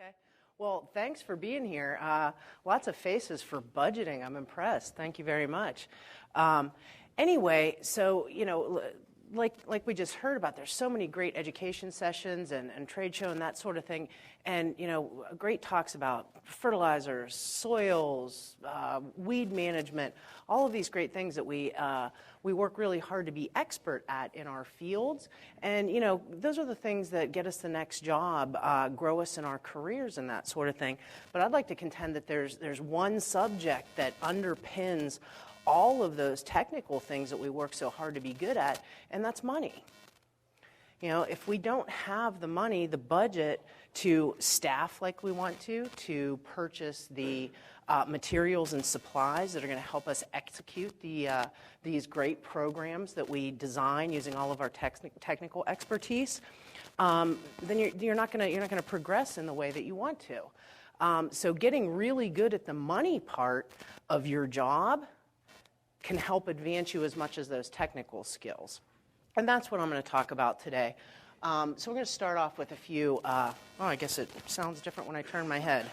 Okay. Well, thanks for being here. Lots of faces for budgeting. I'm impressed. Thank you very much. Anyway, so, like we just heard about, there's so many great education sessions and trade show and that sort of thing. And, great talks about fertilizers, soils, weed management, all of these great things that we work really hard to be expert at in our fields. And, those are the things that get us the next job, grow us in our careers and that sort of thing. But I'd like to contend that there's one subject that underpins all of those technical things that we work so hard to be good at, and that's money. If we don't have the money, the budget to staff like we want to purchase the materials and supplies that are going to help us execute these great programs that we design using all of our technical expertise, then you're not going to progress in the way that you want to. So getting really good at the money part of your job can help advance you as much as those technical skills. And that's what I'm going to talk about today. So we're going to start off with a few, I guess it sounds different when I turn my head.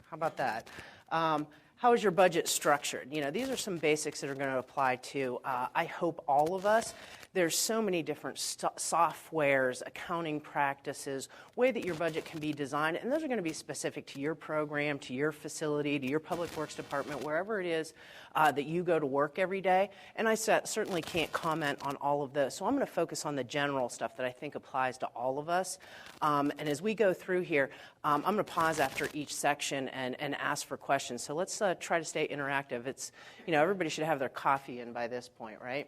How about that? How is your budget structured? These are some basics that are going to apply to, I hope, all of us. There's so many different softwares, accounting practices, way that your budget can be designed, and those are going to be specific to your program, to your facility, to your public works department, wherever it is that you go to work every day. And I certainly can't comment on all of those, so I'm going to focus on the general stuff that I think applies to all of us. And as we go through here, I'm going to pause after each section and ask for questions. So let's try to stay interactive. It's, everybody should have their coffee in by this point, right?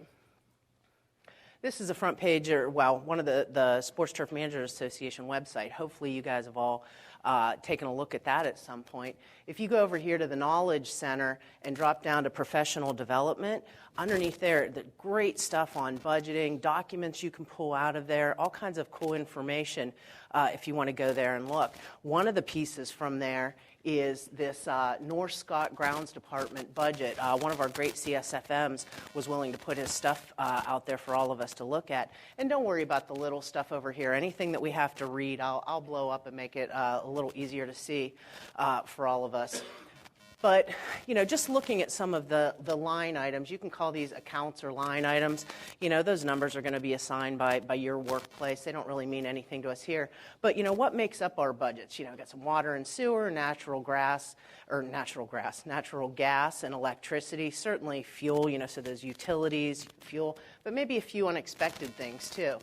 This is the front page, one of the Sports Turf Managers Association website. Hopefully you guys have all taken a look at that at some point. If you go over here to the Knowledge Center and drop down to Professional Development, underneath there, the great stuff on budgeting, documents you can pull out of there, all kinds of cool information if you want to go there and look. One of the pieces from there is this North Scott Grounds Department budget. One of our great CSFMs was willing to put his stuff out there for all of us to look at. And don't worry about the little stuff over here. Anything that we have to read, I'll blow up and make it a little easier to see for all of us. But, just looking at some of the line items, you can call these accounts or line items. Those numbers are going to be assigned by your workplace. They don't really mean anything to us here. But, what makes up our budgets? We've got some water and sewer, natural gas, and electricity. Certainly fuel, so those utilities, fuel, but maybe a few unexpected things too.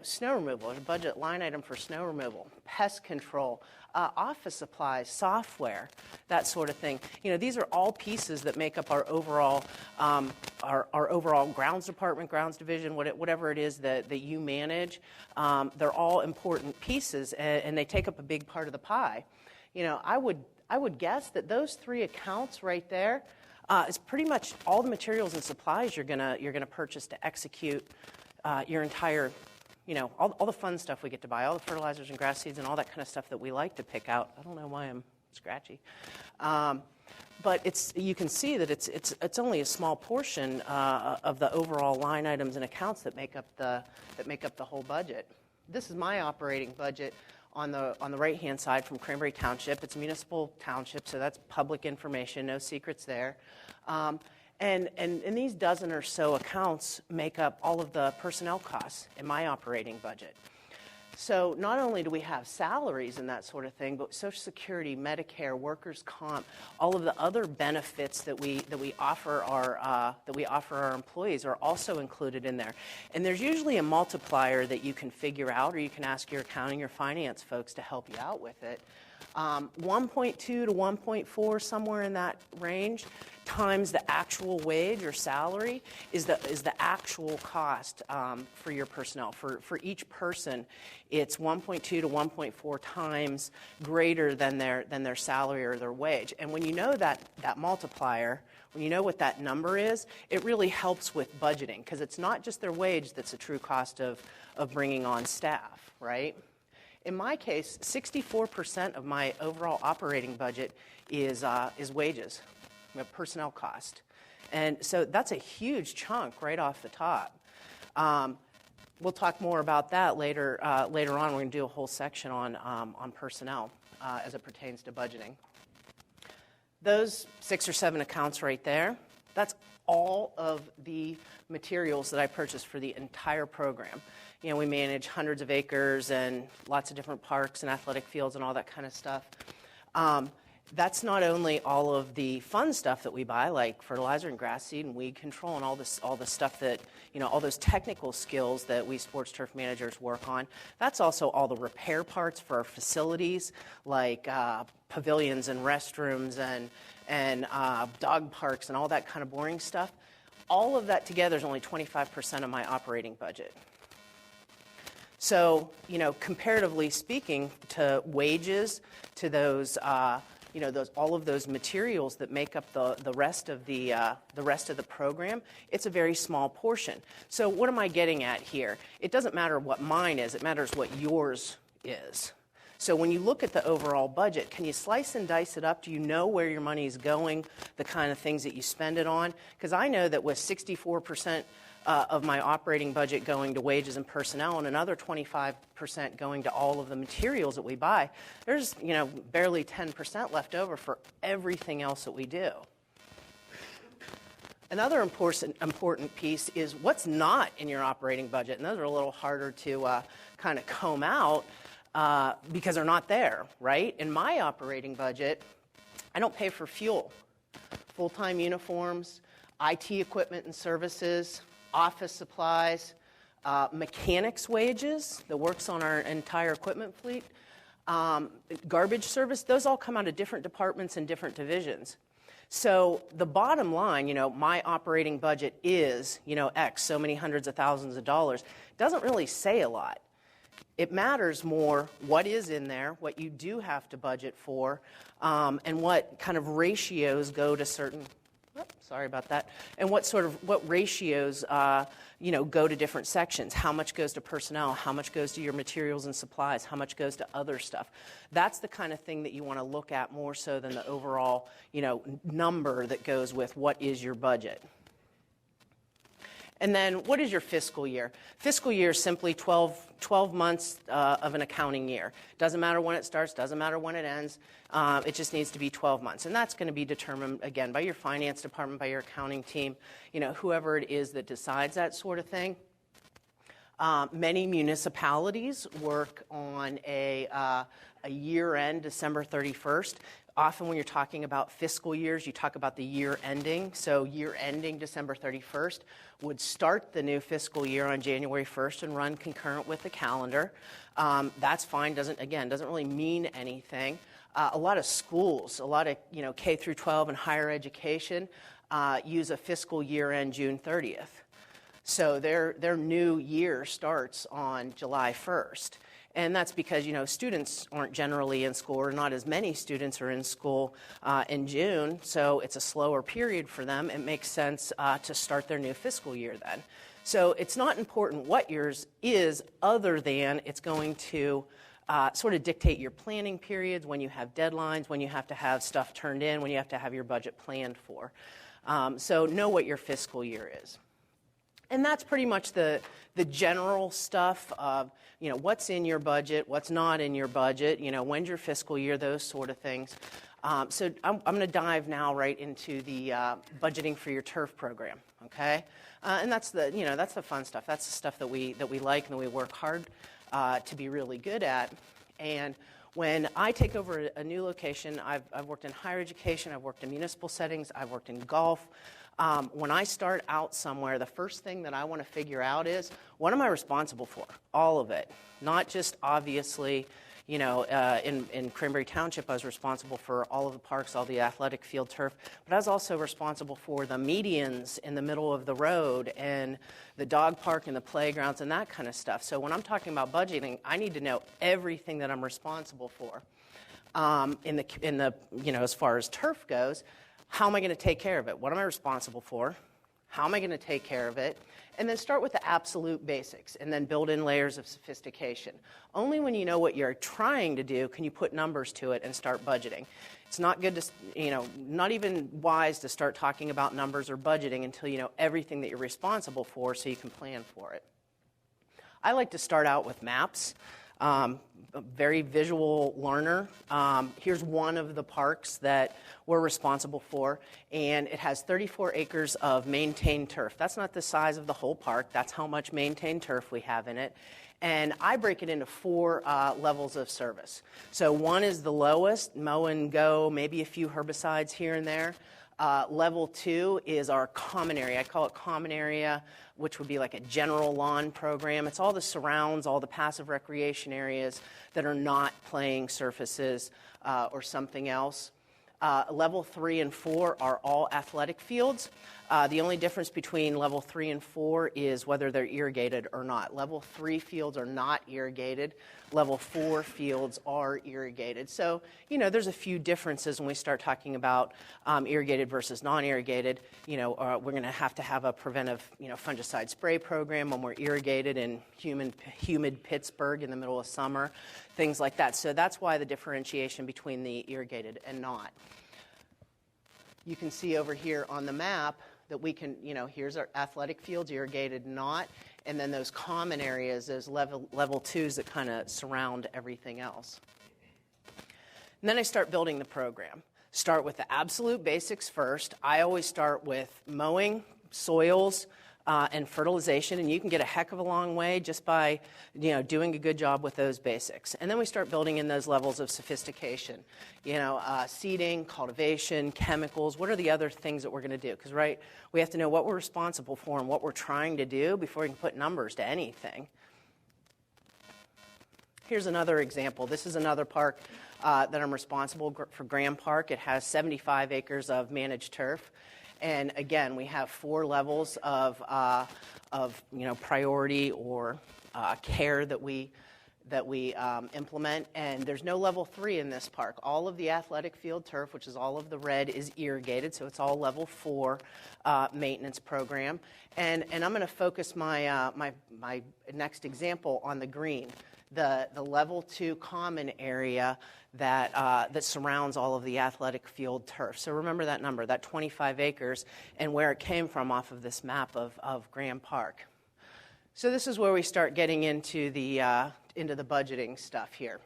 Snow removal, there's a budget line item for snow removal, pest control, office supplies, software, that sort of thing. These are all pieces that make up our overall grounds department, grounds division, whatever it is that you manage. They're all important pieces, and they take up a big part of the pie. I would guess that those three accounts right there is pretty much all the materials and supplies you're gonna purchase to execute your entire. All the fun stuff we get to buy, all the fertilizers and grass seeds and all that kind of stuff that we like to pick out. I don't know why I'm scratchy. But you can see that it's only a small portion of the overall line items and accounts that make up the whole budget. This is my operating budget on the right-hand side from Cranberry Township. It's a municipal township, so that's public information, no secrets there. And these dozen or so accounts make up all of the personnel costs in my operating budget. So not only do we have salaries and that sort of thing, but Social Security, Medicare, workers' comp, all of the other benefits that we offer our employees are also included in there. And there's usually a multiplier that you can figure out, or you can ask your accounting or finance folks to help you out with it. 1.2 to 1.4, somewhere in that range, times the actual wage or salary is the actual cost for your personnel. For each person, it's 1.2 to 1.4 times greater than their salary or their wage. And when you know that multiplier, when you know what that number is, it really helps with budgeting, because it's not just their wage that's the true cost of bringing on staff, right? In my case, 64% of my overall operating budget is wages, personnel cost. And so that's a huge chunk right off the top. We'll talk more about that later on. We're going to do a whole section on personnel. as it pertains to budgeting. Those 6 or 7 accounts right there, that's all of the materials that I purchased for the entire program. You know, we manage hundreds of acres and lots of different parks and athletic fields and all that kind of stuff. That's not only all of the fun stuff that we buy, like fertilizer and grass seed and weed control and all the stuff that, you know, all those technical skills that we sports turf managers work on. That's also all the repair parts for our facilities, like pavilions and restrooms and dog parks and all that kind of boring stuff. All of that together is only 25% of my operating budget. So, you know, comparatively speaking to wages, to those, you know, all of those materials that make up the rest of the program, it's a very small portion. So what am I getting at here? It doesn't matter what mine is, it matters what yours is. So when you look at the overall budget, can you slice and dice it up? Do you know where your money is going, the kind of things that you spend it on? Because I know that with 64% of my operating budget going to wages and personnel and another 25% going to all of the materials that we buy, there's, you know, barely 10% left over for everything else that we do. Another important piece is what's not in your operating budget, and those are a little harder to kind of comb out because they're not there, right? In my operating budget, I don't pay for fuel, full-time uniforms, IT equipment and services, office supplies, mechanics wages that works on our entire equipment fleet, garbage service, those all come out of different departments and different divisions. So the bottom line, you know, my operating budget is, you know, X, so many hundreds of thousands of dollars, doesn't really say a lot. It matters more what is in there, what you do have to budget for, and what kind of ratios go to certain, sorry about that, and what ratios, you know, go to different sections. How much goes to personnel? How much goes to your materials and supplies? How much goes to other stuff? That's the kind of thing that you want to look at more so than the overall, you know, number that goes with what is your budget. And then what is your fiscal year? Fiscal year is simply 12 months of an accounting year. Doesn't matter when it starts, doesn't matter when it ends. It just needs to be 12 months. And that's going to be determined, again, by your finance department, by your accounting team, you know, whoever it is that decides that sort of thing. Many municipalities work on a year-end, December 31st. Often when you're talking about fiscal years, you talk about the year ending. So year ending December 31st would start the new fiscal year on January 1st and run concurrent with the calendar. That's fine, doesn't really mean anything. A lot of schools, a lot of, you know, K through 12 and higher education use a fiscal year end June 30th. So their new year starts on July 1st. And that's because, you know, students aren't generally in school, or not as many students are in school in June, so it's a slower period for them. It makes sense to start their new fiscal year then. So it's not important what yours is, other than it's going to sort of dictate your planning periods, when you have deadlines, when you have to have stuff turned in, when you have to have your budget planned for. So know what your fiscal year is. And that's pretty much the general stuff of, you know, what's in your budget, what's not in your budget, you know, when's your fiscal year, those sort of things. So I'm going to dive now right into the budgeting for your turf program, okay? And that's the fun stuff. That's the stuff that we like and that we work hard to be really good at. And when I take over a new location, I've worked in higher education, I've worked in municipal settings, I've worked in golf. When I start out somewhere, the first thing that I want to figure out is, what am I responsible for? All of it. Not just obviously, you know, in Cranberry Township, I was responsible for all of the parks, all the athletic field turf, but I was also responsible for the medians in the middle of the road and the dog park and the playgrounds and that kind of stuff. So when I'm talking about budgeting, I need to know everything that I'm responsible for. In the you know, as far as turf goes, how am I going to take care of it? What am I responsible for? How am I going to take care of it? And then start with the absolute basics and then build in layers of sophistication. Only when you know what you're trying to do can you put numbers to it and start budgeting. It's not good to, you know, not even wise to start talking about numbers or budgeting until you know everything that you're responsible for so you can plan for it. I like to start out with maps. A very visual learner. Here's one of the parks that we're responsible for, and it has 34 acres of maintained turf. That's not the size of the whole park. That's how much maintained turf we have in it. And I break it into 4 levels of service. So one is the lowest, mow and go, maybe a few herbicides here and there. Level 2 is our common area. I call it common area, which would be like a general lawn program. It's all the surrounds, all the passive recreation areas that are not playing surfaces or something else. Level 3 and 4 are all athletic fields. The only difference between level 3 and 4 is whether they're irrigated or not. Level 3 fields are not irrigated. Level 4 fields are irrigated. So, there's a few differences when we start talking about irrigated versus non-irrigated. We're going to have a preventive, fungicide spray program when we're irrigated in humid Pittsburgh in the middle of summer, things like that. So that's why the differentiation between the irrigated and not. You can see over here on the map that we can, here's our athletic fields, irrigated, not, and then those common areas, those level 2s that kind of surround everything else. And then I start building the program. Start with the absolute basics first. I always start with mowing, soils, and fertilization, and you can get a heck of a long way just by doing a good job with those basics. And then we start building in those levels of sophistication, seeding, cultivation, chemicals. What are the other things that we're going to do? Because we have to know what we're responsible for and what we're trying to do before we can put numbers to anything. Here's another example. This is another park that I'm responsible for, Graham Park. It has 75 acres of managed turf. And again, we have 4 levels of priority or care that we implement. And there's no level 3 in this park. All of the athletic field turf, which is all of the red, is irrigated. So it's all level 4 maintenance program. And I'm going to focus my my next example on the green, the level 2 common area that surrounds all of the athletic field turf. So remember that number, that 25 acres, and where it came from off of this map of Graham Park. So this is where we start getting into the budgeting stuff here.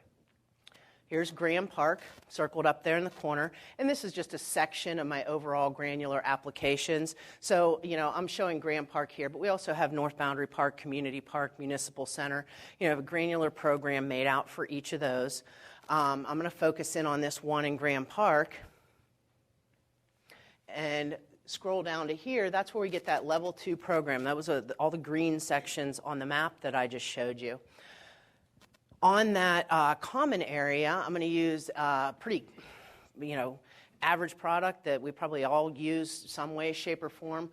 Here's Graham Park, circled up there in the corner, and this is just a section of my overall granular applications. So, I'm showing Graham Park here, but we also have North Boundary Park, Community Park, Municipal Center. Have a granular program made out for each of those. I'm going to focus in on this one in Graham Park, and scroll down to here. That's where we get that level 2 program. That was all the green sections on the map that I just showed you. On that common area, I'm going to use pretty, average product that we probably all use some way, shape, or form.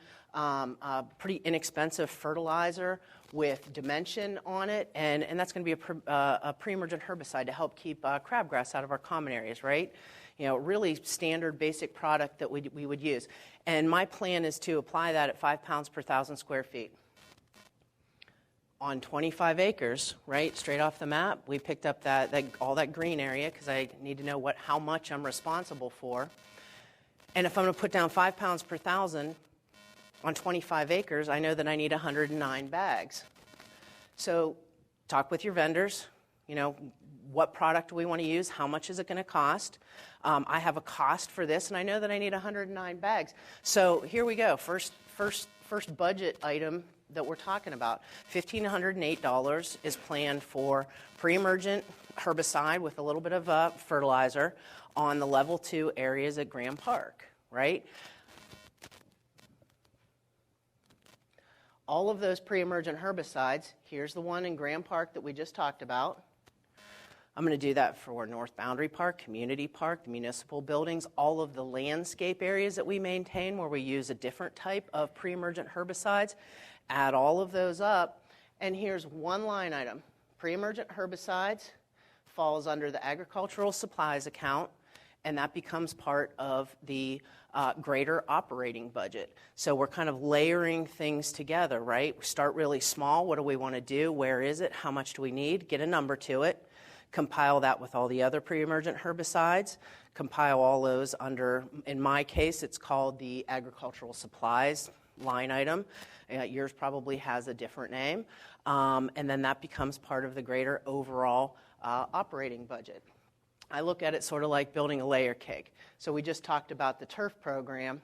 Pretty inexpensive fertilizer with dimension on it, and that's going to be a pre-emergent herbicide to help keep crabgrass out of our common areas, right? Really standard, basic product that we would use. And my plan is to apply that at 5 pounds per 1,000 square feet. On 25 acres, right, straight off the map, we picked up all that green area because I need to know how much I'm responsible for. And if I'm going to put down 5 pounds per 1,000 on 25 acres, I know that I need 109 bags. So talk with your vendors, what product do we want to use, how much is it going to cost. I have a cost for this, and I know that I need 109 bags. So here we go, first budget item that we're talking about. $1,508 is planned for pre-emergent herbicide with a little bit of fertilizer on the level 2 areas at Graham Park, right? All of those pre-emergent herbicides, here's the one in Graham Park that we just talked about. I'm going to do that for North Boundary Park, Community Park, the municipal buildings, all of the landscape areas that we maintain where we use a different type of pre-emergent herbicides. Add all of those up, and here's one line item. Pre-emergent herbicides falls under the agricultural supplies account, and that becomes part of the greater operating budget. So we're kind of layering things together, right? We start really small. What do we want to do? Where is it? How much do we need? Get a number to it. Compile that with all the other pre-emergent herbicides. Compile all those under, in my case, it's called the agricultural supplies line item. Yours probably has a different name. And then that becomes part of the greater overall operating budget. I look at it sort of like building a layer cake. So we just talked about the turf program,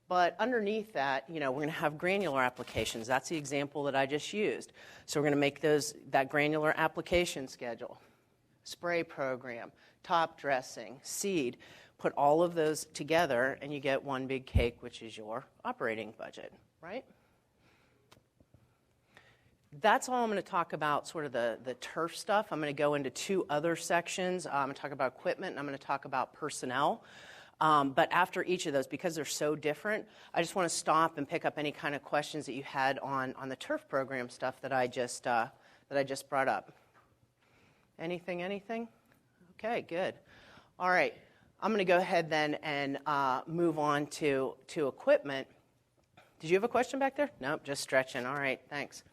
but underneath that, we're going to have granular applications. That's the example that I just used. So we're going to make that granular application schedule, spray program, top dressing, seed. Put all of those together, and you get one big cake, which is your operating budget, right? That's all I'm going to talk about, sort of the turf stuff. I'm going to go into 2 other sections. I'm going to talk about equipment, and I'm going to talk about personnel. But after each of those, because they're so different, I just want to stop and pick up any kind of questions that you had on the turf program stuff that I just brought up. Anything? Okay, good. All right, I'm going to go ahead then and move on to equipment. Did you have a question back there? Nope, just stretching. All right, thanks.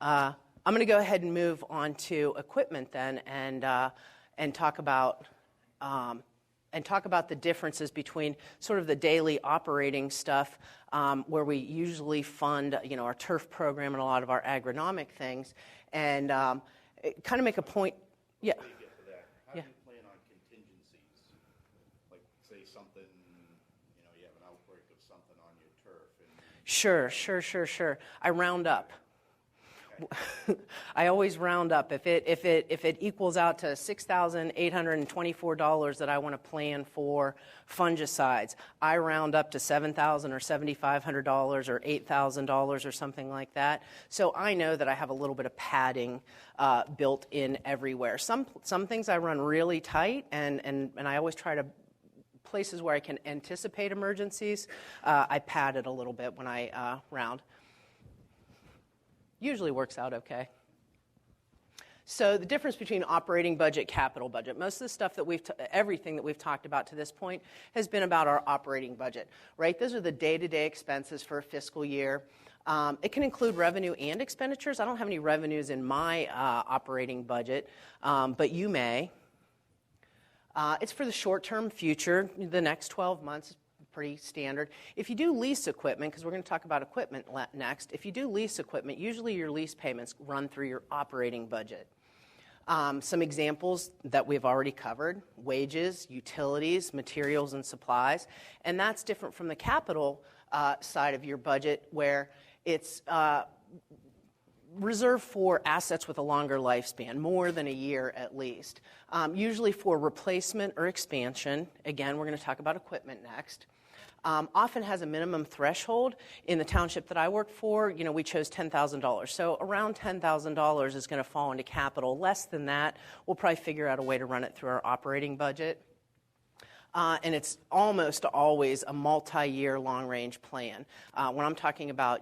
I'm going to go ahead and move on to equipment then, and talk about the differences between sort of the daily operating stuff, where we usually fund, our turf program and a lot of our agronomic things, and kind of make a point. Yeah. Before you get to that, how do you plan on contingencies? Like, say something, you have an outbreak of something on your turf. Sure. I round up. I always round up. If it equals out to $6,824 that I want to plan for fungicides, I round up to $7,000 or $7,500 or $8,000 or something like that. So I know that I have a little bit of padding built in everywhere. Some things I run really tight, and I always try to places where I can anticipate emergencies. I pad it a little bit when I round. Usually works out okay. So the difference between operating budget, capital budget. Most of the stuff that everything that we've talked about to this point has been about our operating budget, right? Those are the day-to-day expenses for a fiscal year. It can include revenue and expenditures. I don't have any revenues in my operating budget, but you may. It's for the short-term future, the next 12 months. Pretty standard. If you do lease equipment, because we're going to talk about equipment next, if you do lease equipment, usually your lease payments run through your operating budget. Some examples that we've already covered: wages, utilities, materials, and supplies. And that's different from the capital side of your budget, where it's reserved for assets with a longer lifespan, more than a year at least. Usually for replacement or expansion. Again, we're going to talk about equipment next. Often has a minimum threshold. In the township that I work for, we chose $10,000. So around $10,000 is going to fall into capital. Less than that, we'll probably figure out a way to run it through our operating budget. And it's almost always a multi-year long-range plan. When I'm talking about,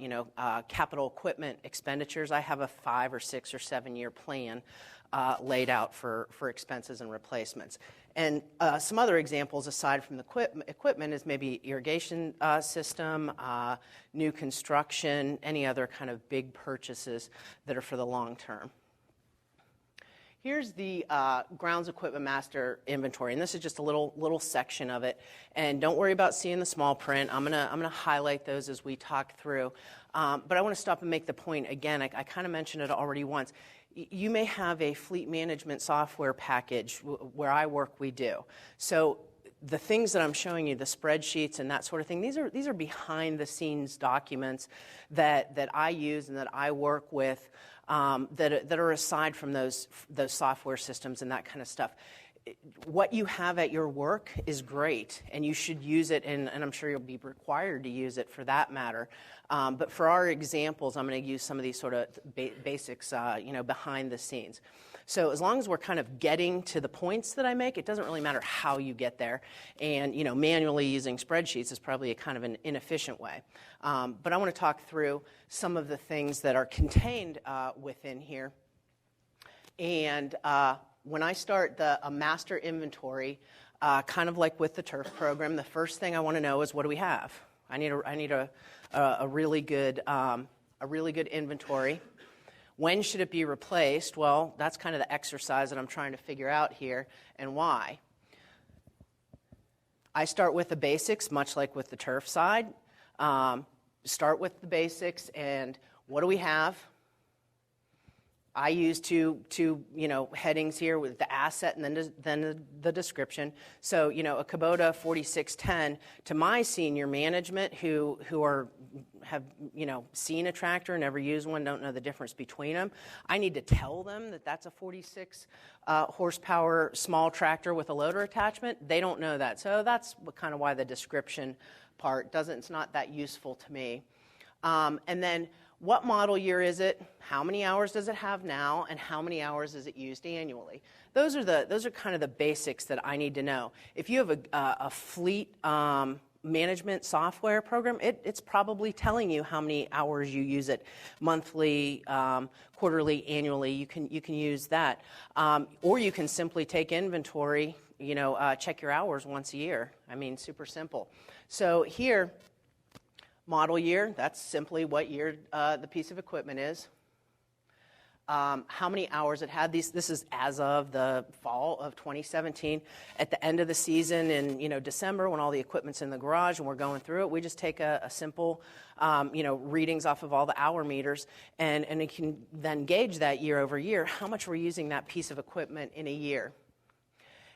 capital equipment expenditures, I have a 5 or 6 or 7 year plan laid out for expenses and replacements. And some other examples aside from the equipment is maybe irrigation system, new construction, any other kind of big purchases that are for the long term. Here's the grounds equipment master inventory, and this is just a little section of it. And don't worry about seeing the small print. I'm gonna highlight those as we talk through. But I want to stop and make the point again. I kind of mentioned it already once. You may have a fleet management software package. Where I work, we do. So the things that I'm showing you, the spreadsheets and that sort of thing, these are behind the scenes documents that I use and that I work with. That are aside from those software systems and that kind of stuff. What you have at your work is great, and you should use it, and I'm sure you'll be required to use it for that matter. But for our examples, I'm going to use some of these sort of basics, behind the scenes. So as long as we're kind of getting to the points that I make, it doesn't really matter how you get there. And, manually using spreadsheets is probably a kind of an inefficient way. But I want to talk through some of the things that are contained within here. And when I start a master inventory, kind of like with the turf program, the first thing I want to know is, what do we have? I need a really good inventory. When should it be replaced? Well, that's kind of the exercise that I'm trying to figure out here, and why. I start with the basics, much like with the turf side. start with the basics and what do we have? I use two headings here with the asset and then the description. So, a Kubota 4610 to my senior management who have seen a tractor, never used one, don't know the difference between them. I need to tell them that that's a 46 horsepower small tractor with a loader attachment. They don't know that. So that's kind of why the description part it's not that useful to me. And then what model year is it? How many hours does it have now? And how many hours is it used annually? Those are kind of the basics that I need to know. If you have a fleet management software program, it's probably telling you how many hours you use it monthly, quarterly, annually. You can use that, or you can simply take inventory. Check your hours once a year. I mean, super simple. So here. Model year, that's simply what year the piece of equipment is. How many hours it had. This is as of the fall of 2017. At the end of the season in December when all the equipment's in the garage and we're going through it, we just take a simple readings off of all the hour meters and it can then gauge that year over year how much we're using that piece of equipment in a year.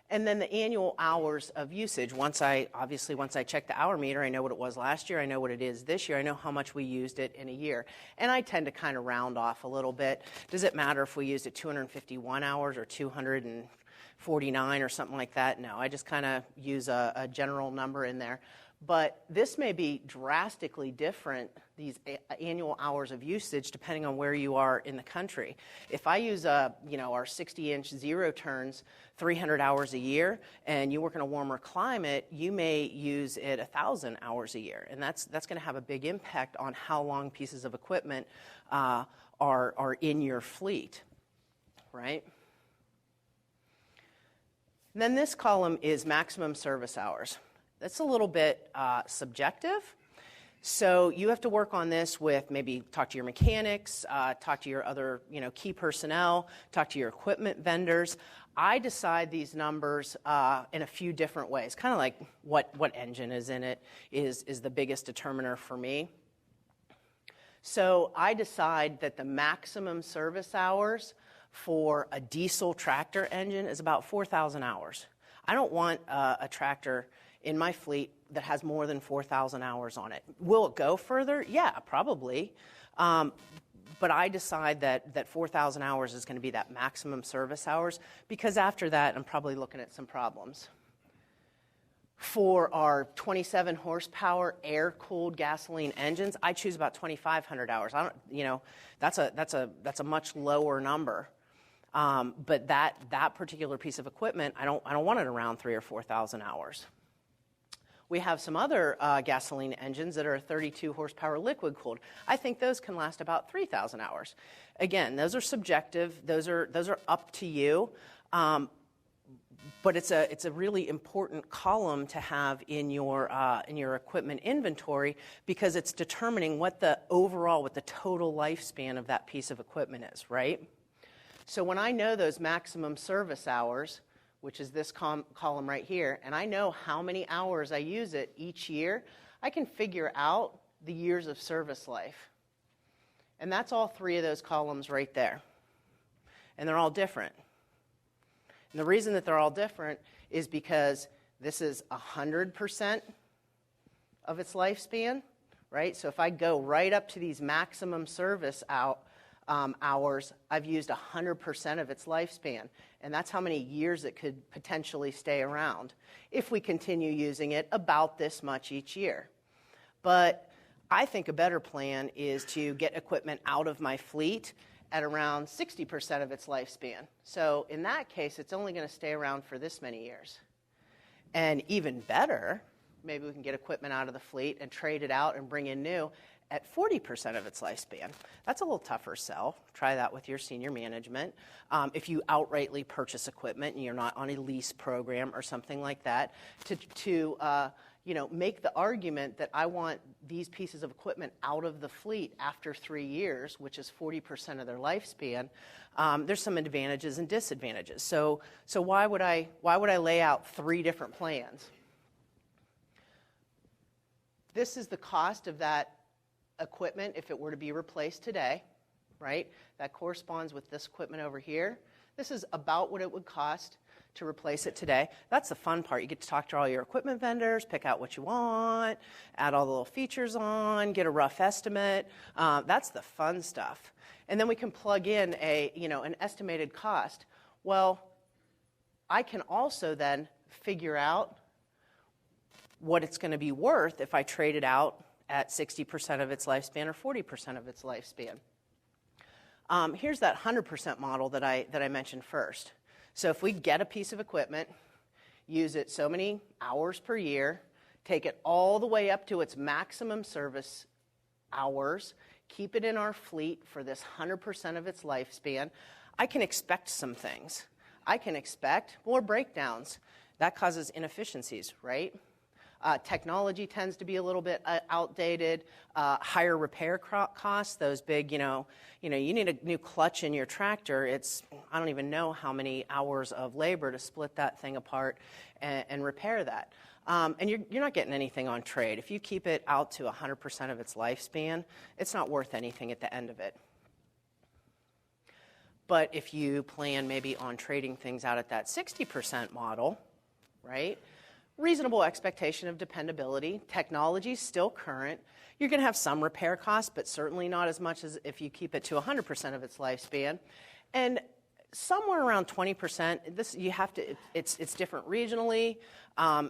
And then the annual hours of usage. Once I check the hour meter, I know what it was last year, I know what it is this year, I know how much we used it in a year. And I tend to kind of round off a little bit. Does it matter if we used it 251 hours or 249 or something like that? No, I just kind of use a general number in there. But this may be drastically different, these annual hours of usage, depending on where you are in the country. If I use our 60-inch zero turns 300 hours a year, and you work in a warmer climate, you may use it 1,000 hours a year, and that's going to have a big impact on how long pieces of equipment are in your fleet, right? And then this column is maximum service hours. That's a little bit subjective. So you have to work on this with maybe talk to your mechanics, talk to your other key personnel, talk to your equipment vendors. I decide these numbers in a few different ways. Kind of like what engine is in it is the biggest determiner for me. So I decide that the maximum service hours for a diesel tractor engine is about 4,000 hours. I don't want a tractor in my fleet that has more than 4,000 hours on it. Will it go further? Yeah, probably. But I decide that 4,000 hours is going to be that maximum service hours because after that, I'm probably looking at some problems. For our 27 horsepower air-cooled gasoline engines, I choose about 2,500 hours. That's a much lower number. But that particular piece of equipment, I don't want it around 3,000 or 4,000 hours. We have some other gasoline engines that are 32 horsepower liquid cooled. I think those can last about 3,000 hours. Again, those are subjective. Those are up to you. But it's a really important column to have in your equipment inventory because it's determining what the total lifespan of that piece of equipment is, right? So when I know those maximum service hours, which is this column right here, and I know how many hours I use it each year, I can figure out the years of service life. And that's all three of those columns right there. And they're all different. And the reason that they're all different is because this is 100% of its lifespan, right? So if I go right up to these maximum service hours, I've used 100% of its lifespan. And that's how many years it could potentially stay around if we continue using it about this much each year. But I think a better plan is to get equipment out of my fleet at around 60% of its lifespan. So in that case, it's only going to stay around for this many years. And even better, maybe we can get equipment out of the fleet and trade it out and bring in new at 40% of its lifespan. That's a little tougher sell. Try that with your senior management. If you outrightly purchase equipment and you're not on a lease program or something like that, to make the argument that I want these pieces of equipment out of the fleet after 3 years, which is 40% of their lifespan, there's some advantages and disadvantages. So why would I lay out 3 different plans? This is the cost of that equipment if it were to be replaced today, right? That corresponds with this equipment over here. This is about what it would cost to replace it today. That's the fun part. You get to talk to all your equipment vendors, pick out what you want, add all the little features on, get a rough estimate. That's the fun stuff. And then we can plug in an estimated cost. Well, I can also then figure out what it's going to be worth if I trade it out at 60% of its lifespan or 40% of its lifespan. Here's that 100% model that I mentioned first. So if we get a piece of equipment, use it so many hours per year, take it all the way up to its maximum service hours, keep it in our fleet for this 100% of its lifespan, I can expect some things. I can expect more breakdowns. That causes inefficiencies, right? Technology tends to be a little bit outdated, higher repair costs, those big, you need a new clutch in your tractor. I don't even know how many hours of labor to split that thing apart and repair that. And you're not getting anything on trade. If you keep it out to 100% of its lifespan, it's not worth anything at the end of it. But if you plan maybe on trading things out at that 60% model, right? Reasonable expectation of dependability. Technology is still current. You're going to have some repair costs, but certainly not as much as if you keep it to 100% of its lifespan. And somewhere around 20%, it's different regionally.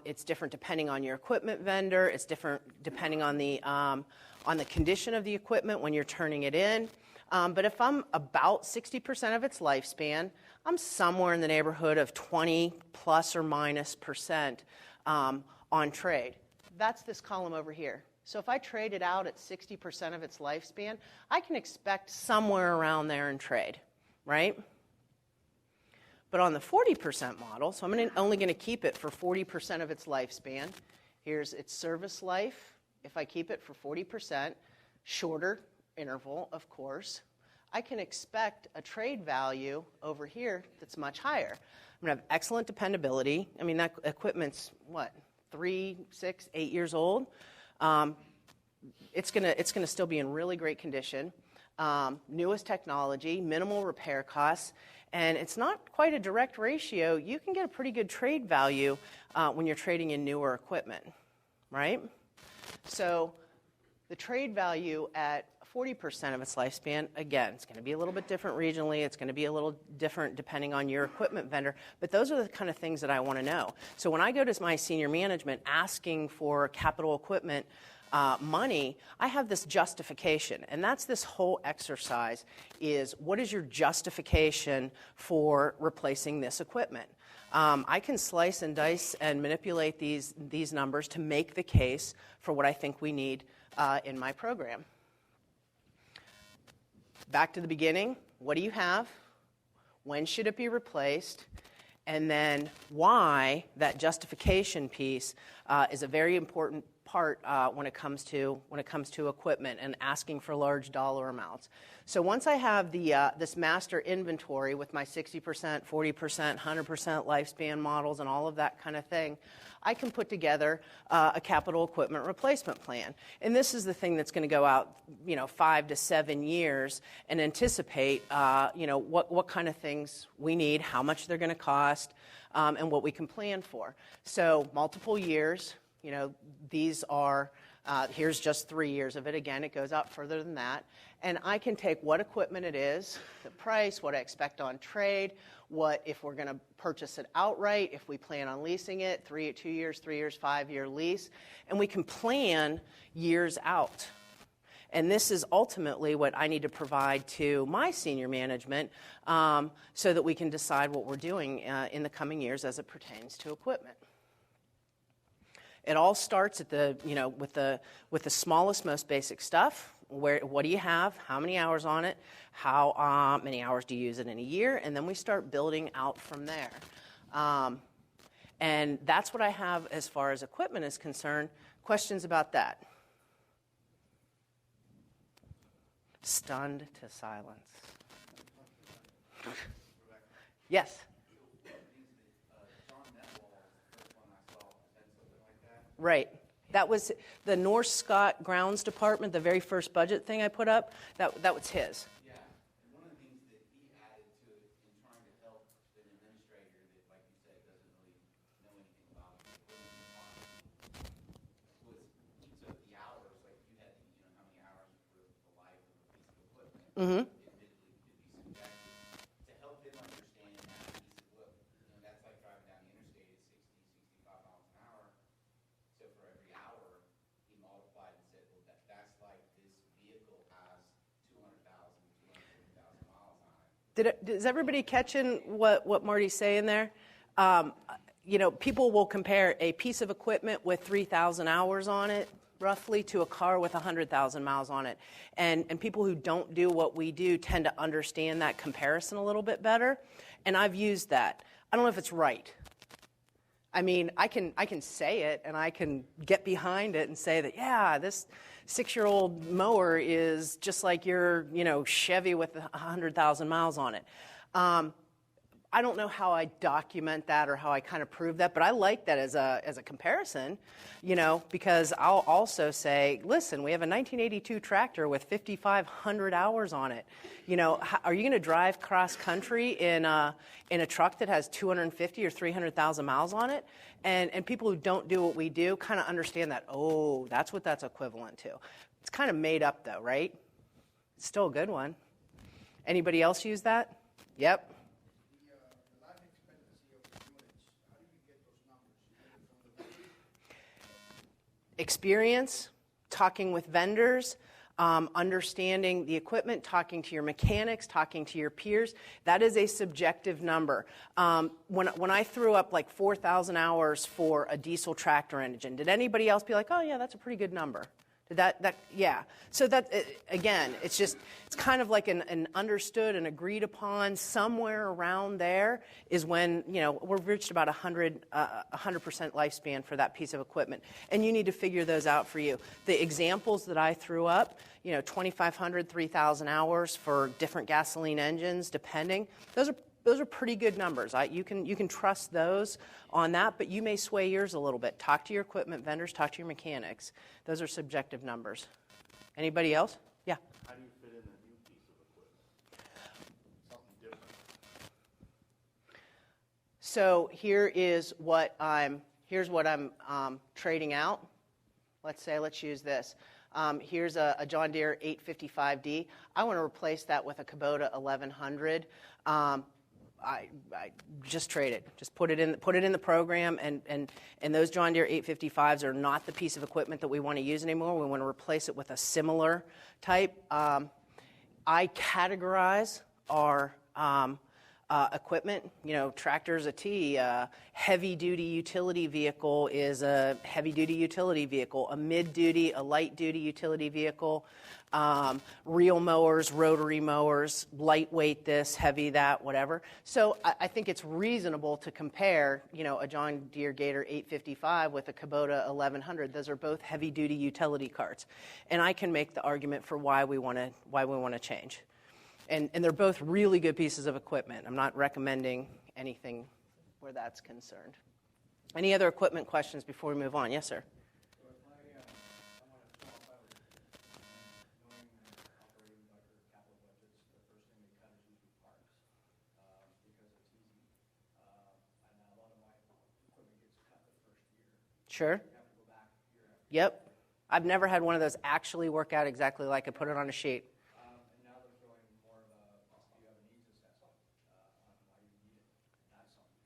It's different depending on your equipment vendor. It's different depending on the condition of the equipment when you're turning it in. But if I'm about 60% of its lifespan, I'm somewhere in the neighborhood of 20 plus or minus percent on trade. That's this column over here. So if I trade it out at 60% of its lifespan, I can expect somewhere around there in trade, right? But on the 40% model, so I'm only going to keep it for 40% of its lifespan. Here's its service life. If I keep it for 40%, shorter interval, of course, I can expect a trade value over here that's much higher. I'm going to have excellent dependability. I mean, that equipment's, 3, 6, 8 years old. It's going to still be in really great condition. Newest technology, minimal repair costs, and it's not quite a direct ratio. You can get a pretty good trade value when you're trading in newer equipment, right? So the trade value at 40% of its lifespan, again, it's going to be a little bit different regionally. It's going to be a little different depending on your equipment vendor. But those are the kind of things that I want to know. So when I go to my senior management asking for capital equipment money, I have this justification. And that's this whole exercise is what is your justification for replacing this equipment? I can slice and dice and manipulate these numbers to make the case for what I think we need in my program. Back to the beginning, what do you have? When should it be replaced? And then why that justification piece is a very important part when it comes to equipment and asking for large dollar amounts. So once I have this master inventory with my 60%, 40%, 100% lifespan models and all of that kind of thing, I can put together a capital equipment replacement plan. And this is the thing that's going to go out, 5 to 7 years and anticipate, what kind of things we need, how much they're going to cost, and what we can plan for. So multiple years, these are, here's just 3 years of it. Again, it goes out further than that. And I can take what equipment it is, the price, what I expect on trade, what if we're going to purchase it outright, if we plan on leasing it, 2 years, 3 years, 5-year lease, and we can plan years out. And this is ultimately what I need to provide to my senior management so that we can decide what we're doing in the coming years as it pertains to equipment. It all starts at with the smallest, most basic stuff. What do you have? How many hours on it? How many hours do you use it in a year? And then we start building out from there. And that's what I have as far as equipment is concerned. Questions about that? Stunned to silence. Yes. Right. That was the North Scott Grounds Department, the very first budget thing I put up. That was his. Yeah, and one of the things that he added to it in trying to help an administrator that, like you said, doesn't really know anything about the equipment was he took the hours, like you had, how many hours for the life of a piece of equipment. Mm-hmm. Admittedly, could be subjective. To help him understand that, he said, look, that's like driving down the interstate at 60, 65 miles an hour. So for every hour, he multiplied and said, well, that's like this vehicle has 250,000 miles on it. Is everybody catching what Marty's saying there? People will compare a piece of equipment with 3,000 hours on it, roughly, to a car with 100,000 miles on it. And people who don't do what we do tend to understand that comparison a little bit better. And I've used that. I don't know if it's right. I mean, I can say it, and I can get behind it and say that, yeah, this 6-year-old mower is just like your, Chevy with 100,000 miles on it. I don't know how I document that or how I kind of prove that, but I like that as a comparison, because I'll also say, listen, we have a 1982 tractor with 5,500 hours on it. Are you going to drive cross country in a truck that has 250 or 300,000 miles on it? And people who don't do what we do kind of understand that, oh, that's what that's equivalent to. It's kind of made up though, right? It's still a good one. Anybody else use that? Yep. Experience, talking with vendors, understanding the equipment, talking to your mechanics, talking to your peers. That is a subjective number. When I threw up like 4,000 hours for a diesel tractor engine, did anybody else be like, oh yeah, that's a pretty good number? Yeah. So that, again, it's kind of like an understood and agreed upon somewhere around there is when, we've reached about 100% lifespan for that piece of equipment. And you need to figure those out for you. The examples that I threw up, 2,500, 3,000 hours for different gasoline engines, depending, those are pretty good numbers. You can trust those on that, but you may sway yours a little bit. Talk to your equipment vendors, talk to your mechanics. Those are subjective numbers. Anybody else? Yeah. How do you fit in a new piece of equipment? Something different. So here's what I'm trading out. Let's use this. Here's a John Deere 855D. I want to replace that with a Kubota 1100. I just trade it. Just put it in the program, and those John Deere 855s are not the piece of equipment that we want to use anymore. We want to replace it with a similar type. I categorize our equipment. Tractor's a T. Heavy-duty utility vehicle is a heavy-duty utility vehicle. A mid-duty, a light-duty utility vehicle. Reel mowers, rotary mowers, lightweight this, heavy that, whatever. So I think it's reasonable to compare, a John Deere Gator 855 with a Kubota 1100. Those are both heavy-duty utility carts, and I can make the argument for why we want to change. And they're both really good pieces of equipment. I'm not recommending anything where that's concerned. Any other equipment questions before we move on? Yes, sir. Sure. Yep. I've never had one of those actually work out exactly like I put it on a sheet. And now they're throwing more of do you have a needs assessment on why you need it? And that's something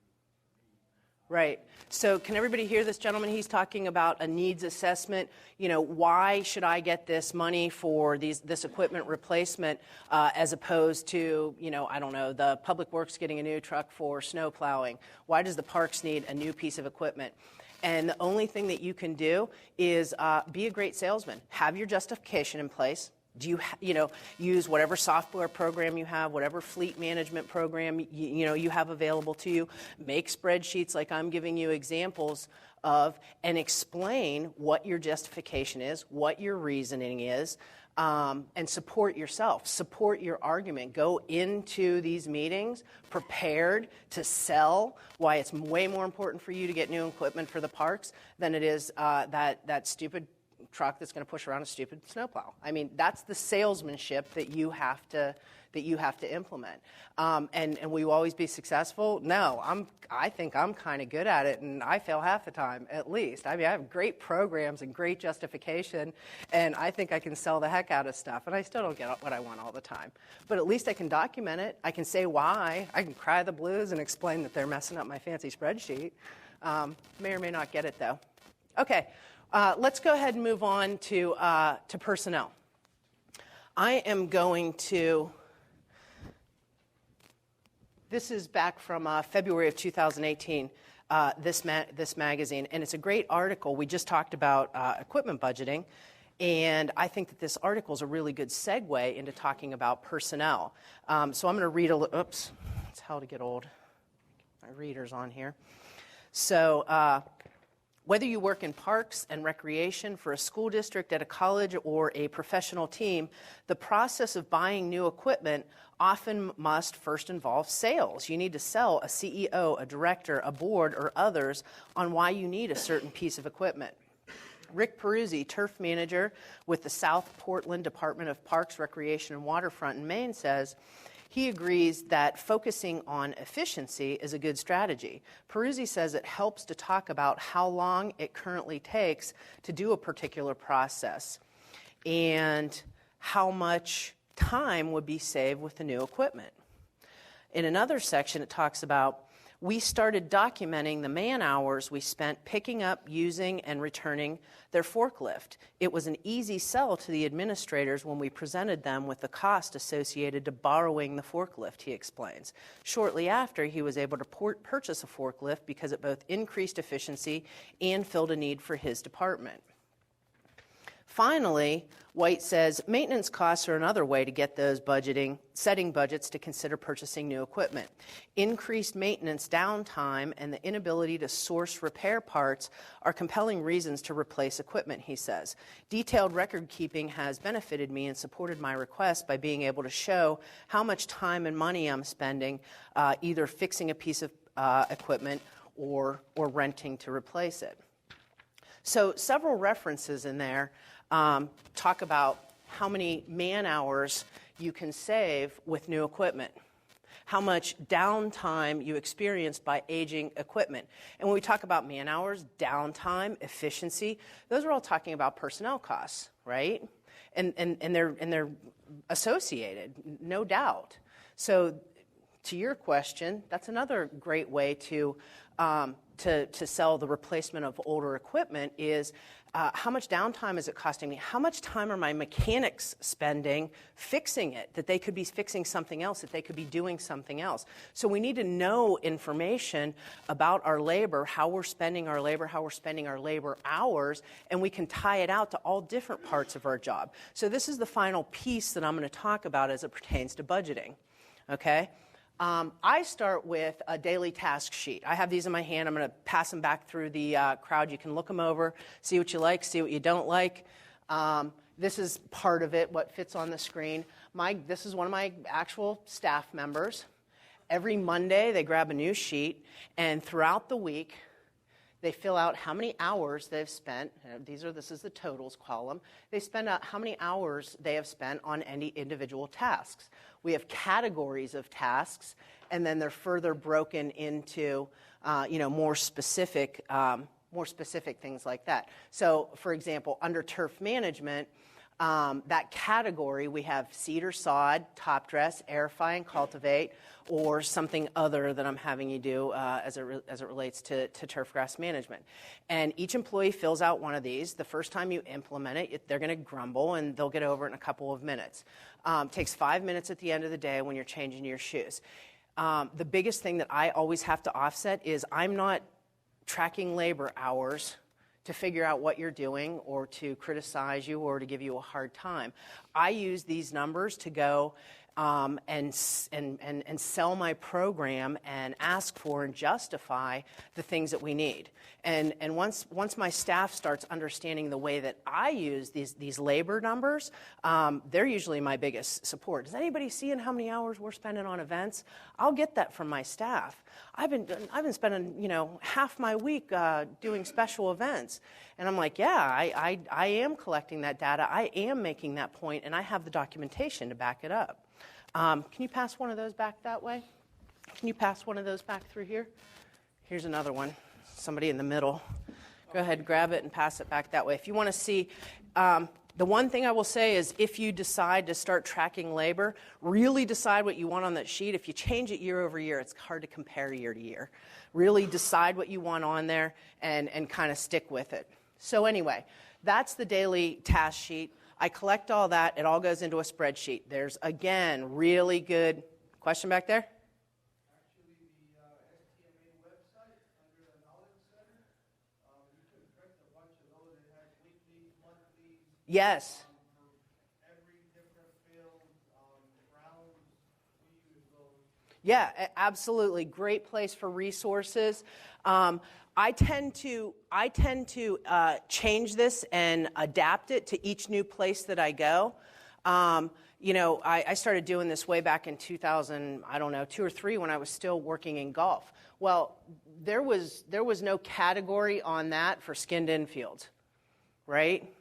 for me. Right. So can everybody hear this gentleman? He's talking about a needs assessment. Why should I get this money for this equipment replacement as opposed to, I don't know, the Public Works getting a new truck for snow plowing? Why does the Parks need a new piece of equipment? And the only thing that you can do is be a great salesman. Have your justification in place. Do you, use whatever software program you have, whatever fleet management program you have available to you. Make spreadsheets like I'm giving you examples of and explain what your justification is, what your reasoning is, and support yourself, support your argument. Go into these meetings prepared to sell why it's way more important for you to get new equipment for the parks than it is that stupid truck that's going to push around a stupid snowplow. I mean, that's the salesmanship that you have to implement. And will you always be successful? No, I think I'm kind of good at it, and I fail half the time, at least. I mean, I have great programs and great justification, and I think I can sell the heck out of stuff, and I still don't get what I want all the time. But at least I can document it. I can say why. I can cry the blues and explain that they're messing up my fancy spreadsheet. May or may not get it, though. Okay, let's go ahead and move on to personnel. I am going to... This is back from February of 2018, this magazine, and it's a great article. We just talked about equipment budgeting, and I think that this article is a really good segue into talking about personnel. So I'm going to read a little, oops, it's how to get old. My reader's on here. So whether you work in parks and recreation, for a school district, at a college, or a professional team, the process of buying new equipment often must first involve sales. You need to sell a CEO, a director, a board, or others on why you need a certain piece of equipment. Rick Peruzzi, turf manager with the South Portland Department of Parks, Recreation, and Waterfront in Maine, says he agrees that focusing on efficiency is a good strategy. Peruzzi says it helps to talk about how long it currently takes to do a particular process and how much time would be saved with the new equipment. In another section, it talks about, we started documenting the man hours we spent picking up, using, and returning their forklift. It was an easy sell to the administrators when we presented them with the cost associated to borrowing the forklift, he explains. Shortly after, he was able to purchase a forklift because it both increased efficiency and filled a need for his department. Finally, White says maintenance costs are another way to get those setting budgets to consider purchasing new equipment. Increased maintenance downtime and the inability to source repair parts are compelling reasons to replace equipment, he says. Detailed record keeping has benefited me and supported my request by being able to show how much time and money I'm spending either fixing a piece of equipment or renting to replace it. So several references in there talk about how many man hours you can save with new equipment, how much downtime you experience by aging equipment. And when we talk about man hours, downtime, efficiency, those are all talking about personnel costs, right? And they're associated, no doubt. So to your question, that's another great way to sell the replacement of older equipment is how much downtime is it costing me? How much time are my mechanics spending fixing it, that they could be fixing something else, that they could be doing something else? So we need to know information about our labor, how we're spending our labor, how we're spending our labor hours, and we can tie it out to all different parts of our job. So this is the final piece that I'm going to talk about as it pertains to budgeting, okay? I start with a daily task sheet. I have these in my hand. I'm going to pass them back through the crowd. You can look them over, see what you like, see what you don't like. This is part of it, what fits on the screen. This is one of my actual staff members. Every Monday, they grab a new sheet, and throughout the week, they fill out how many hours they've spent. This is the totals column. They spend out how many hours they have spent on any individual tasks. We have categories of tasks, and then they're further broken into, more specific things like that. So, for example, under turf management, that category, we have seed or sod, top dress, airify and cultivate, or something other that I'm having you do as it relates to turf grass management. And each employee fills out one of these. The first time you implement it, they're going to grumble, and they'll get over it in a couple of minutes. Takes 5 minutes at the end of the day when you're changing your shoes. The biggest thing that I always have to offset is I'm not tracking labor hours to figure out what you're doing or to criticize you or to give you a hard time. I use these numbers to go and sell my program and ask for and justify the things that we need. And once my staff starts understanding the way that I use these labor numbers, they're usually my biggest support. Is anybody seeing how many hours we're spending on events? I'll get that from my staff. I've been spending half my week doing special events, and I'm like, yeah, I am collecting that data. I am making that point, and I have the documentation to back it up. Can you pass one of those back that way? Can you pass one of those back through here? Here's another one. Somebody in the middle. Go ahead, grab it and pass it back that way. If you want to see, the one thing I will say is if you decide to start tracking labor, really decide what you want on that sheet. If you change it year over year, it's hard to compare year to year. Really decide what you want on there and kind of stick with it. So anyway, that's the daily task sheet. I collect all that. It all goes into a spreadsheet. There's, again, really good question back there? Actually, the STMA website, under the Knowledge Center, you can print a bunch of those. It has weekly, monthly. Yes. For every different field, rounds, we use those. Yeah, absolutely. Great place for resources. I tend to change this and adapt it to each new place that I go. I started doing this way back in 2000, 2 or 3 when I was still working in golf. Well, there was no category on that for skinned infields, right?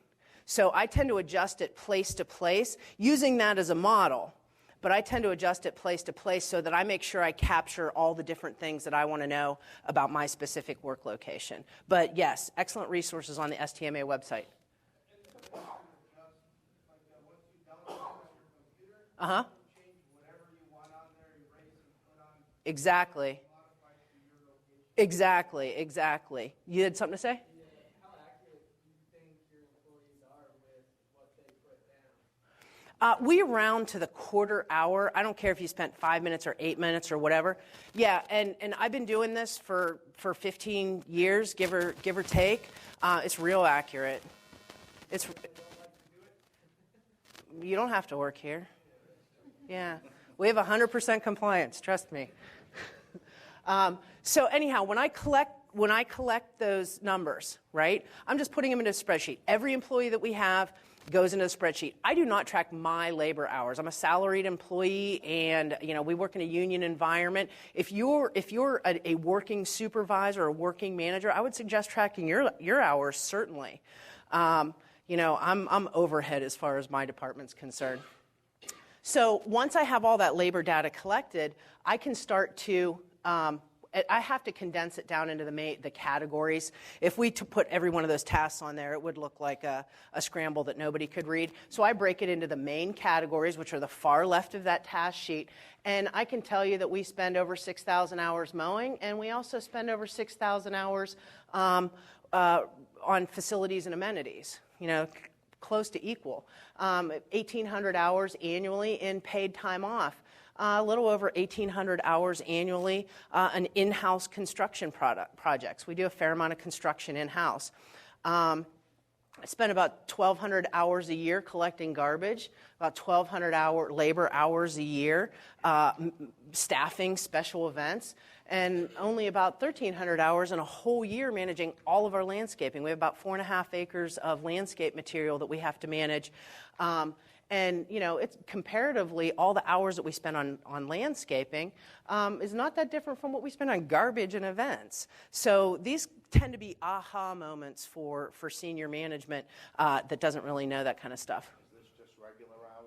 So I tend to adjust it place to place, using that as a model. But I tend to adjust it place to place so that I make sure I capture all the different things that I want to know about my specific work location. But yes, excellent resources on the STMA website. Uh-huh. Exactly. Exactly. You had something to say? We round to the quarter hour. I don't care if you spent 5 minutes or 8 minutes or whatever. Yeah, and I've been doing this for 15 years, give or take. It's real accurate. You don't have to work here. Yeah, we have 100% compliance. Trust me. So anyhow, when I collect those numbers, right? I'm just putting them into a spreadsheet. Every employee that we have goes into a spreadsheet. I do not track my labor hours. I'm a salaried employee, and we work in a union environment. If you're a working supervisor or a working manager, I would suggest tracking your hours, certainly. I'm overhead as far as my department's concerned. So once I have all that labor data collected, I can start to I have to condense it down into the categories. If we put every one of those tasks on there, it would look like a scramble that nobody could read. So I break it into the main categories, which are the far left of that task sheet. And I can tell you that we spend over 6,000 hours mowing, and we also spend over 6,000 hours on facilities and amenities, close to equal. 1,800 hours annually in paid time off. A little over 1,800 hours annually in in-house construction projects. We do a fair amount of construction in-house. I spend about 1,200 hours a year collecting garbage, about 1,200 labor hours a year staffing special events, and only about 1,300 hours in a whole year managing all of our landscaping. We have about 4.5 acres of landscape material that we have to manage. And, it's comparatively, all the hours that we spend on landscaping is not that different from what we spend on garbage and events. So these tend to be aha moments for senior management that doesn't really know that kind of stuff. Is this just regular hours?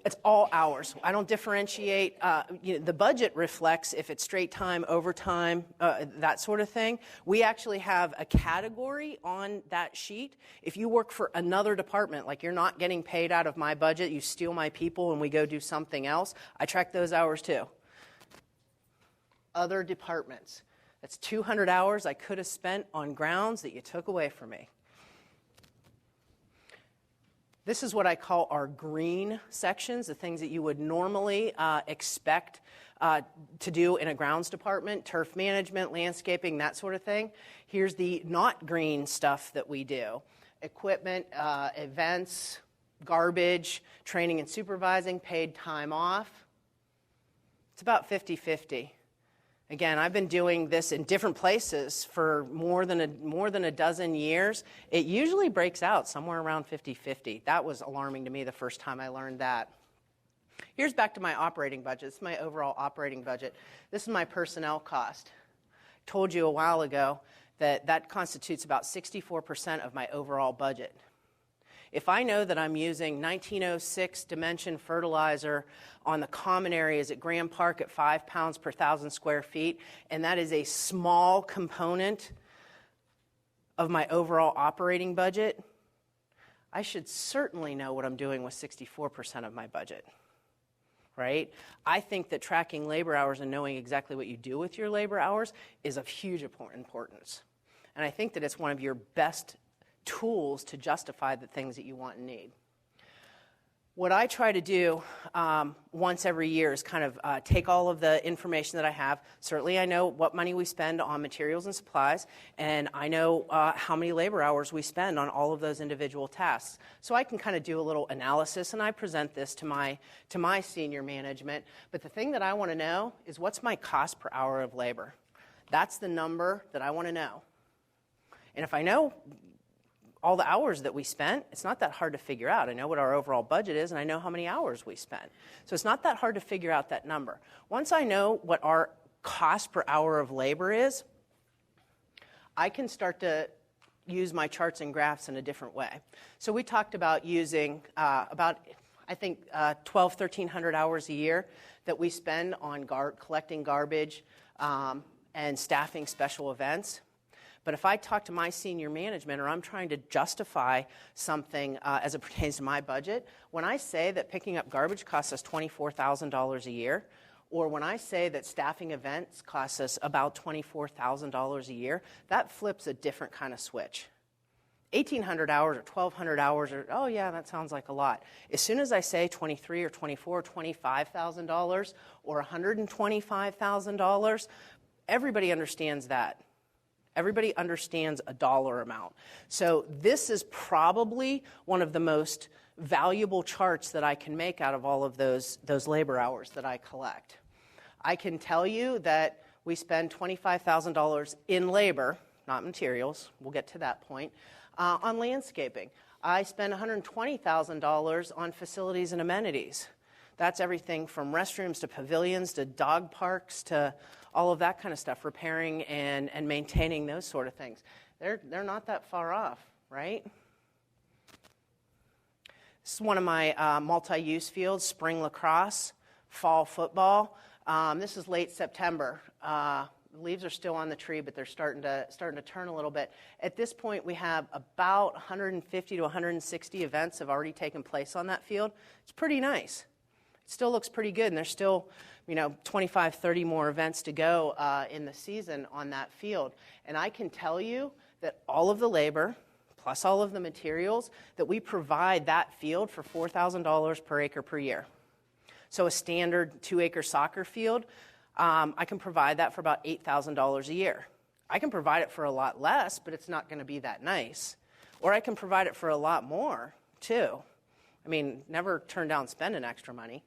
It's all hours. I don't differentiate. The budget reflects if it's straight time, overtime, that sort of thing. We actually have a category on that sheet. If you work for another department, like you're not getting paid out of my budget, you steal my people and we go do something else, I track those hours too. Other departments. That's 200 hours I could have spent on grounds that you took away from me. This is what I call our green sections, the things that you would normally expect to do in a grounds department, turf management, landscaping, that sort of thing. Here's the not green stuff that we do. Equipment, events, garbage, training and supervising, paid time off. It's about 50-50. Again, I've been doing this in different places for more than a dozen years. It usually breaks out somewhere around 50-50. That was alarming to me the first time I learned that. Here's back to my operating budget. This is my overall operating budget. This is my personnel cost. I told you a while ago that constitutes about 64% of my overall budget. If I know that I'm using 1906 dimension fertilizer on the common areas at Graham Park at 5 pounds per 1,000 square feet, and that is a small component of my overall operating budget, I should certainly know what I'm doing with 64% of my budget, right? I think that tracking labor hours and knowing exactly what you do with your labor hours is of huge importance. And I think that it's one of your best tools to justify the things that you want and need. What I try to do once every year is kind of take all of the information that I have. Certainly I know what money we spend on materials and supplies, and I know how many labor hours we spend on all of those individual tasks. So I can kind of do a little analysis, and I present this to my senior management. But the thing that I want to know is, what's my cost per hour of labor? That's the number that I want to know. And if I know all the hours that we spent, it's not that hard to figure out. I know what our overall budget is, and I know how many hours we spent. So it's not that hard to figure out that number. Once I know what our cost per hour of labor is, I can start to use my charts and graphs in a different way. So we talked about using I think 1,300 hours a year that we spend on collecting garbage and staffing special events. But if I talk to my senior management, or I'm trying to justify something as it pertains to my budget, when I say that picking up garbage costs us $24,000 a year, or when I say that staffing events costs us about $24,000 a year, that flips a different kind of switch. 1,800 hours or 1,200 hours, or, oh yeah, that sounds like a lot. As soon as I say $23,000 or $24,000 or $25,000 or $125,000, everybody understands that. Everybody understands a dollar amount. So this is probably one of the most valuable charts that I can make out of all of those labor hours that I collect. I can tell you that we spend $25,000 in labor, not materials, we'll get to that point, on landscaping. I spend $120,000 on facilities and amenities. That's everything from restrooms to pavilions to dog parks to all of that kind of stuff, repairing and maintaining those sort of things. They're not that far off, right? This is one of my multi-use fields, spring lacrosse, fall football. This is late September. The leaves are still on the tree, but they're starting to turn a little bit. At this point, we have about 150 to 160 events have already taken place on that field. It's pretty nice. It still looks pretty good, and there's still 25, 30 more events to go in the season on that field. And I can tell you that all of the labor, plus all of the materials, that we provide that field for $4,000 per acre per year. So a standard 2-acre soccer field, I can provide that for about $8,000 a year. I can provide it for a lot less, but it's not going to be that nice. Or I can provide it for a lot more, too. I mean, never turn down spending extra money.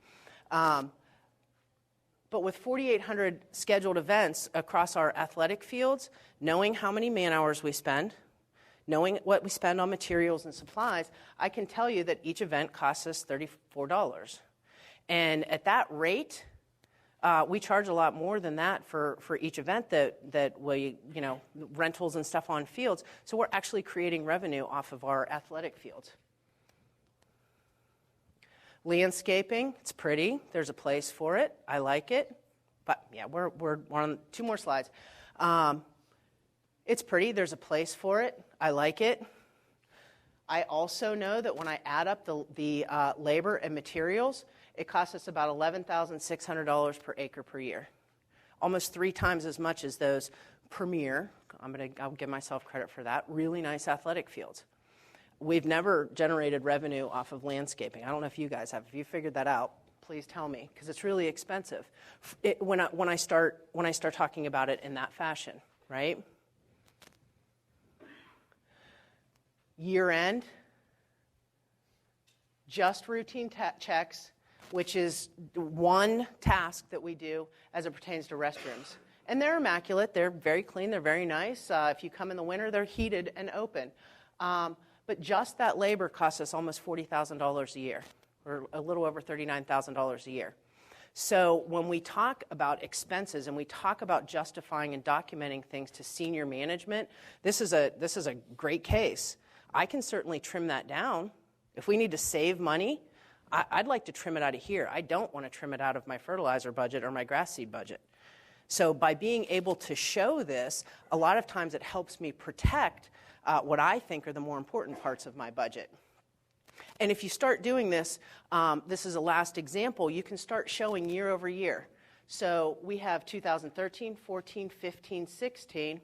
But with 4,800 scheduled events across our athletic fields, knowing how many man hours we spend, knowing what we spend on materials and supplies, I can tell you that each event costs us $34. And at that rate, we charge a lot more than that for each event that we, rentals and stuff on fields. So we're actually creating revenue off of our athletic fields. Landscaping, it's pretty. There's a place for it. I like it. But yeah, we're on 2 more slides. It's pretty. There's a place for it. I like it. I also know that when I add up the labor and materials, it costs us about $11,600 per acre per year. Almost 3 times as much as those premier, I'll give myself credit for that, really nice athletic fields. We've never generated revenue off of landscaping. I don't know if you guys have. If you figured that out, please tell me, because it's really expensive when I start talking about it in that fashion, right? Year end, just routine checks, which is one task that we do as it pertains to restrooms. And they're immaculate. They're very clean. They're very nice. If you come in the winter, they're heated and open. But just that labor costs us almost $40,000 a year, or a little over $39,000 a year. So when we talk about expenses and we talk about justifying and documenting things to senior management, this is a great case. I can certainly trim that down. If we need to save money, I'd like to trim it out of here. I don't want to trim it out of my fertilizer budget or my grass seed budget. So by being able to show this, a lot of times it helps me protect what I think are the more important parts of my budget. And if you start doing this, this is a last example, you can start showing year over year. So we have 2013, 14, 15, 16,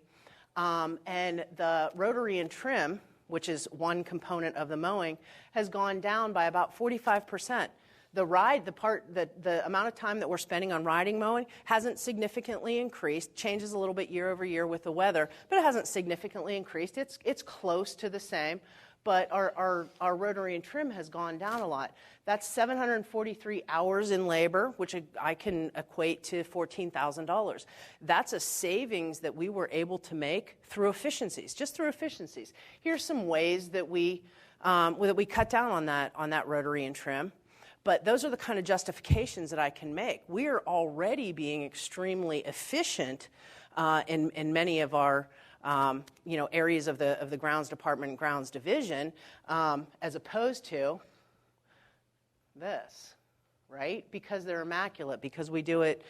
and the rotary and trim, which is one component of the mowing, has gone down by about 45%. The amount of time that we're spending on riding mowing hasn't significantly increased, changes a little bit year over year with the weather, but it hasn't significantly increased. It's close to the same, but our rotary and trim has gone down a lot. That's 743 hours in labor, which I can equate to $14,000. That's a savings that we were able to make through efficiencies, just through efficiencies. Here's some ways that we cut down on that rotary and trim. But those are the kind of justifications that I can make. We are already being extremely efficient in many of our areas of the grounds department and grounds division, as opposed to this, right? Because they're immaculate, because we do it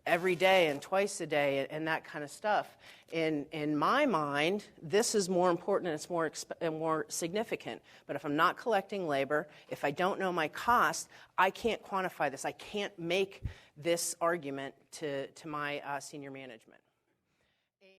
every day and twice a day and that kind of stuff. In my mind, this is more important and it's more significant. But if I'm not collecting labor, if I don't know my cost, I can't quantify this. I can't make this argument to my senior management.